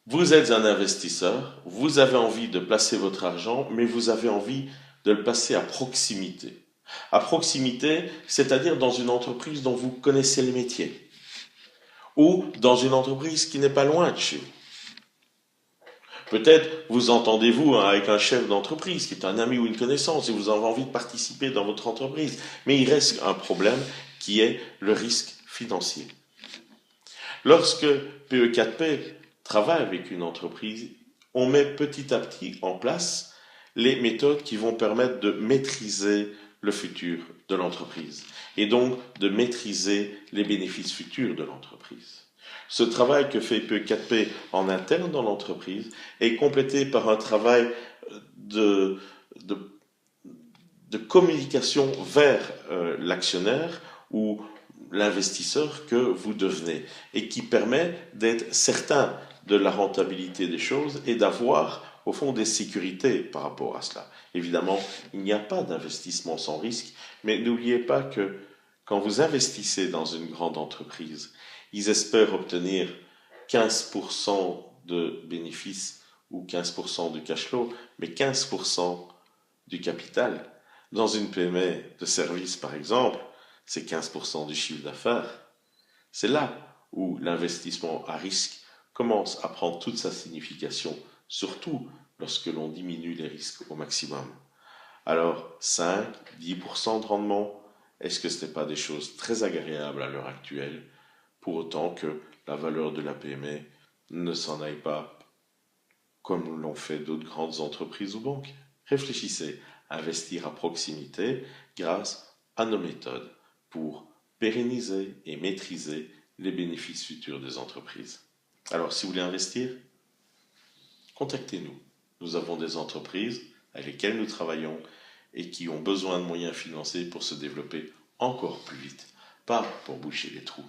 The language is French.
Vous êtes un investisseur, vous avez envie de placer votre argent, mais vous avez envie de le placer à proximité. À proximité, c'est-à-dire dans une entreprise dont vous connaissez les métiers, ou dans une entreprise qui n'est pas loin de chez vous. Peut-être vous entendez-vous avec un chef d'entreprise qui est un ami ou une connaissance et vous avez envie de participer dans votre entreprise, mais il reste un problème qui est le risque financier. Lorsque PE4P travaille avec une entreprise, on met petit à petit en place les méthodes qui vont permettre de maîtriser le futur de l'entreprise et donc de maîtriser les bénéfices futurs de l'entreprise. Ce travail que fait PE4P en interne dans l'entreprise est complété par un travail de, de, de communication vers l'actionnaire ou l'investisseur que vous devenez et qui permet d'être certain de la rentabilité des choses et d'avoir au fond des sécurités par rapport à cela. Évidemment, il n'y a pas d'investissement sans risque, mais n'oubliez pas que quand vous investissez dans une grande entreprise, ils espèrent obtenir 15% de bénéfices ou 15% de cash flow, mais 15% du capital. Dans une PME de service, par exemple, c'est 15% du chiffre d'affaires. C'est là où l'investissement à risque commence à prendre toute sa signification, surtout lorsque l'on diminue les risques au maximum. Alors, 5, 10% de rendement, est-ce que ce n'est pas des choses très agréables à l'heure actuelle, pour autant que la valeur de la PME ne s'en aille pas comme l'ont fait d'autres grandes entreprises ou banques? Réfléchissez à investir à proximité grâce à nos méthodes pour pérenniser et maîtriser les bénéfices futurs des entreprises. Alors, si vous voulez investir, contactez-nous. Nous avons des entreprises avec lesquelles nous travaillons et qui ont besoin de moyens financiers pour se développer encore plus vite, pas pour boucher les trous.